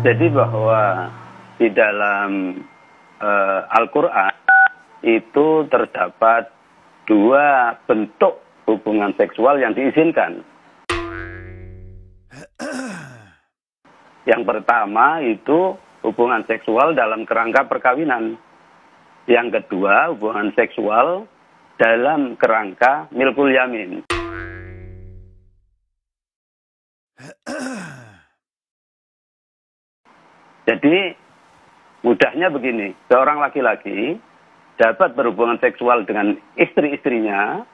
Jadi bahwa di dalam Al-Quran itu terdapat dua bentuk hubungan seksual yang diizinkan. Yang pertama itu hubungan seksual dalam kerangka perkawinan. Yang kedua hubungan seksual dalam kerangka milkul yamin. Jadi mudahnya begini, seorang laki-laki dapat berhubungan seksual dengan istri-istrinya,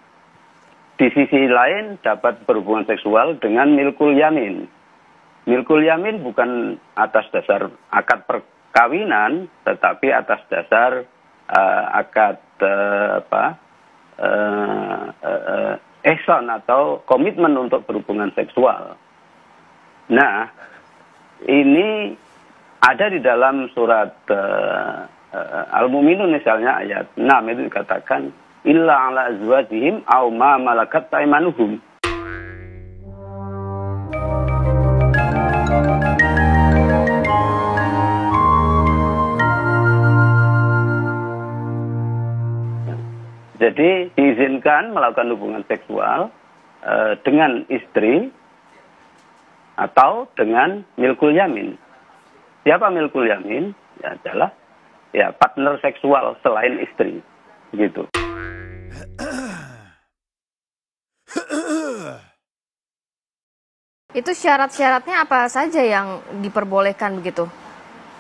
di sisi lain dapat berhubungan seksual dengan milkul yamin. Milkul yamin bukan atas dasar akad perkawinan, tetapi atas dasar akad ihsan atau komitmen untuk berhubungan seksual. Nah, ini ada di dalam surat Al-Mu'minun misalnya ayat 6 itu dikatakan illa ala azwajihim aw ma malakat aymanuhum. Jadi diizinkan melakukan hubungan seksual dengan istri atau dengan milkul yamin. Siapa milkul yamin? Ya adalah partner seksual selain istri, begitu. Itu syarat-syaratnya apa saja yang diperbolehkan begitu?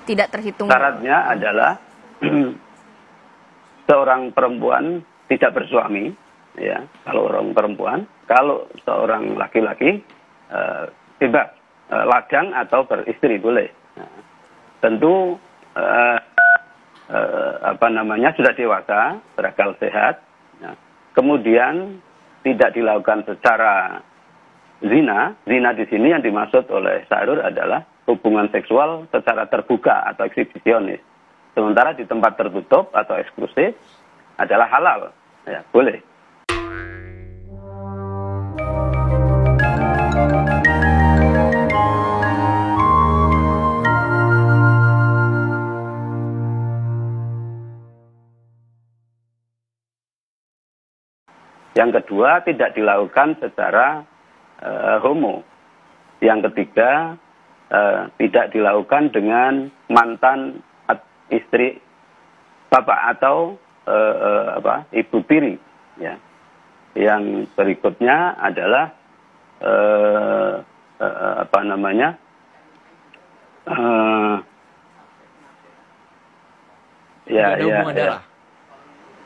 Tidak terhitung. Syaratnya adalah seorang perempuan tidak bersuami, ya. Kalau orang perempuan, kalau seorang laki-laki bebas lajang atau beristri boleh. Nah, tentu sudah dewasa, berakal sehat. Nah, kemudian tidak dilakukan secara zina. Zina di sini yang dimaksud oleh Syahrul adalah hubungan seksual secara terbuka atau eksibisionis. Sementara di tempat tertutup atau eksklusif adalah halal. Ya, boleh. Yang kedua, tidak dilakukan secara homo. Yang ketiga, tidak dilakukan dengan mantan istri bapak atau ibu tiri. Ya. Yang berikutnya adalah hubungan darah.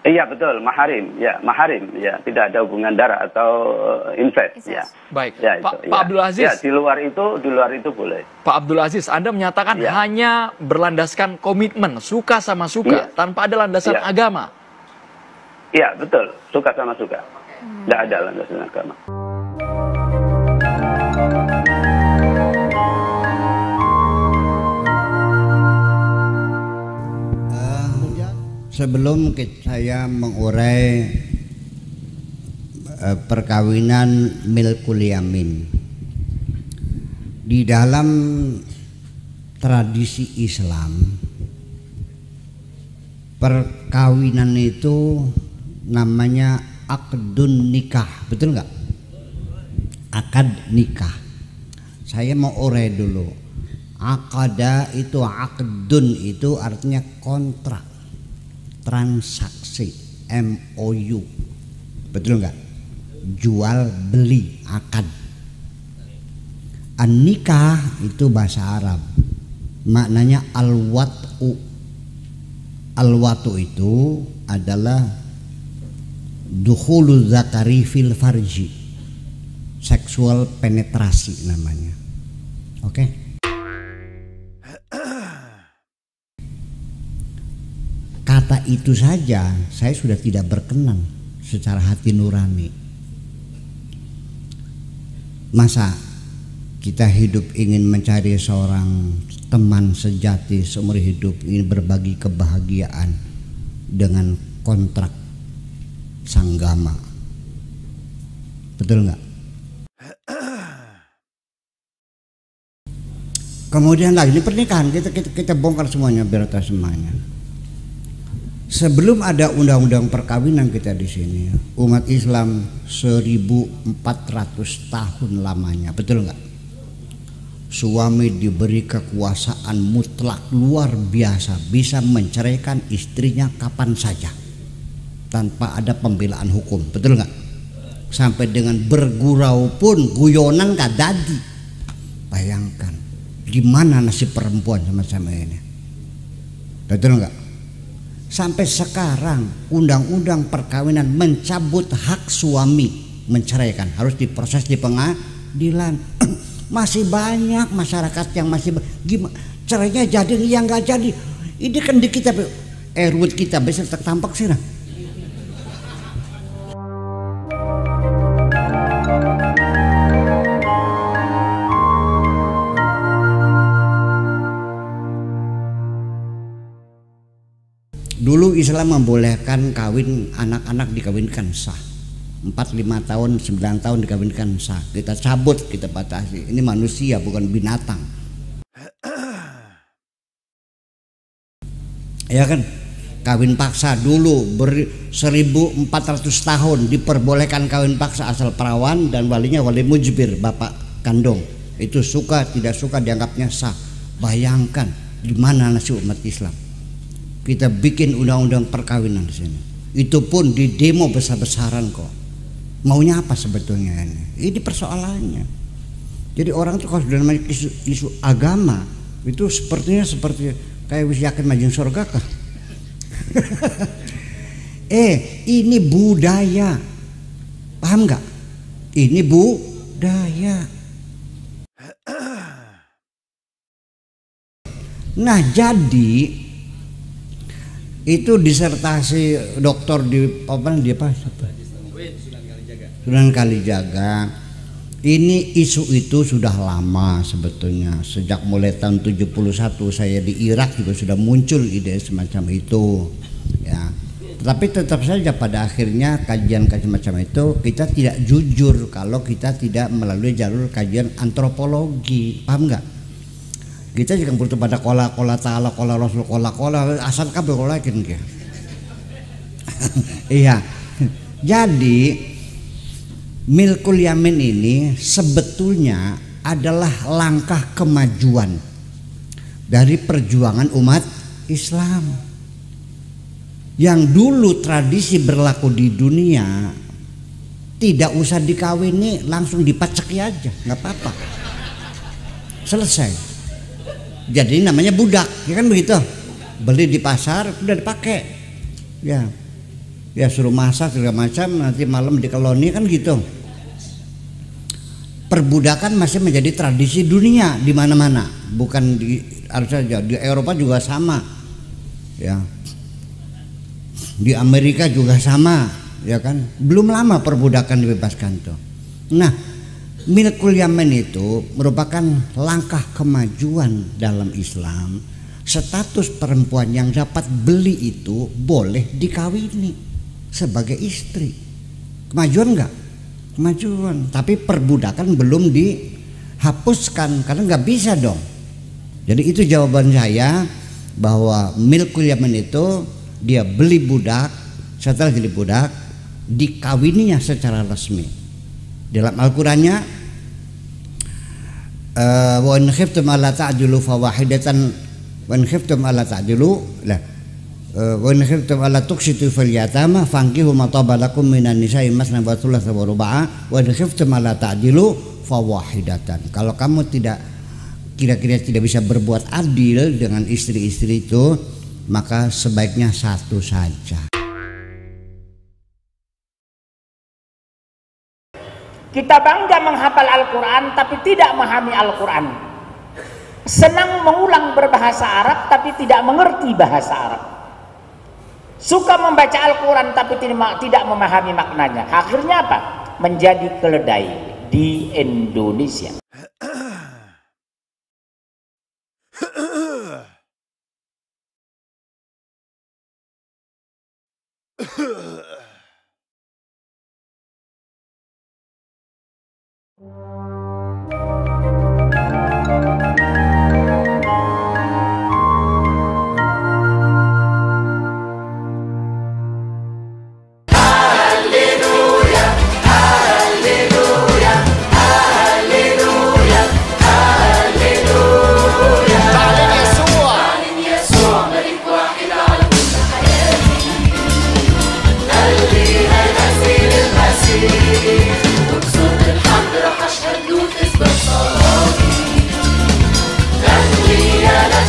Iya betul, maharim, ya tidak ada hubungan darah atau incest, ya. Baik, ya, Pak ya. Abdul Aziz. Ya, di luar itu boleh. Pak Abdul Aziz, Anda menyatakan hanya berlandaskan komitmen, suka sama suka, tanpa ada landasan agama. Iya betul, suka sama suka, tidak ada landasan agama. Sebelum saya mengurai perkawinan milkul yamin, di dalam tradisi Islam perkawinan itu namanya akdun nikah, betul nggak? Akad nikah. Saya mau urai dulu. Akada itu, akdun itu artinya kontrak, transaksi, MOU, betul nggak? Jual beli, akad. An-nikah itu bahasa Arab, maknanya al-wat'u. Al-wat'u itu adalah dukhulu zakari fil farji, seksual penetrasi namanya. Oke? Kata itu saja saya sudah tidak berkenan secara hati nurani. Masa kita hidup ingin mencari seorang teman sejati seumur hidup, ingin berbagi kebahagiaan dengan kontrak sanggama, betul nggak? Kemudian lagi di pernikahan kita bongkar semuanya, biar tahu semuanya. Sebelum ada undang-undang perkawinan kita di sini, umat Islam 1400 tahun lamanya, betul nggak? Suami diberi kekuasaan mutlak luar biasa, bisa menceraikan istrinya kapan saja tanpa ada pembelaan hukum, betul nggak? Sampai dengan bergurau pun guyonan nggak jadi. Bayangkan gimana nasib perempuan sama-sama ini, betul nggak? Sampai sekarang undang-undang perkawinan mencabut hak suami menceraikan, harus diproses di pengadilan. Masih banyak masyarakat yang masih gimana caranya jadi yang nggak jadi. Ini kan di kita RUT kita bisa tertampak sih nah. Dulu Islam membolehkan kawin anak-anak dikawinkan sah. 4, 5 tahun, 9 tahun dikawinkan sah. Kita cabut, kita batasi. Ini manusia bukan binatang. Ya kan? Kawin paksa dulu 1400 tahun diperbolehkan kawin paksa asal perawan dan walinya wali mujbir, bapak kandung. Itu suka tidak suka dianggapnya sah. Bayangkan gimana nasib umat Islam. Kita bikin undang-undang perkawinan di sini. Itu pun di demo besar-besaran kok. Maunya apa sebetulnya ini? Ini persoalannya. Jadi orang tuh kalau sudah namanya isu agama itu sepertinya seperti kayak wis yakin majeng surga kah? Ini budaya. Paham nggak? Ini budaya. Nah, jadi itu disertasi doktor di apa? Sunan Kalijaga. Ini isu itu sudah lama sebetulnya. Sejak mulai tahun 71 saya di Irak juga sudah muncul ide semacam itu. Ya. Tapi tetap saja pada akhirnya kajian-kajian macam itu kita tidak jujur kalau kita tidak melalui jalur kajian antropologi. Paham nggak? Kita juga butuh pada kola ta'ala, kola rasul, kola asal kabeh kola yakin ya. Iya. Jadi Milkul Yamin ini sebetulnya adalah langkah kemajuan dari perjuangan umat Islam. Yang dulu tradisi berlaku di dunia, tidak usah dikawini, langsung dipaceki aja, nggak apa-apa, selesai. Jadi namanya budak, ya kan begitu? Beli di pasar udah dipakai, ya suruh masak segala macam, nanti malam dikeloni kan gitu. Perbudakan masih menjadi tradisi dunia di mana-mana, bukan di harusnya di Eropa juga sama, ya. Di Amerika juga sama, ya kan? Belum lama perbudakan dibebaskan tuh. Nah, Milkul Yamin itu merupakan langkah kemajuan dalam Islam. Status perempuan yang dapat beli itu boleh dikawini sebagai istri. Kemajuan enggak? Kemajuan. Tapi perbudakan belum dihapuskan karena nggak bisa dong. Jadi itu jawaban saya bahwa Milkul Yamin itu dia beli budak, setelah jadi budak dikawininya secara resmi. Dalam Al-Qur'annya wa in khiftum alla ta'dilu fawahidatan wa in khiftum alla ta'dilu lah wa in khiftum alla tuqsitu fil yatama fankihu ma taba lakum minan nisa'i masna wa thulatha wa ruba'a wa in khiftum alla ta'dilu fawahidatan. Kalau kamu tidak kira-kira tidak bisa berbuat adil dengan istri-istri itu, maka sebaiknya satu saja. Kita bangga menghafal Al-Quran tapi tidak memahami Al-Quran. Senang mengulang berbahasa Arab tapi tidak mengerti bahasa Arab. Suka membaca Al-Quran tapi tidak memahami maknanya. Akhirnya apa? Menjadi keledai di Indonesia.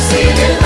saksi dengan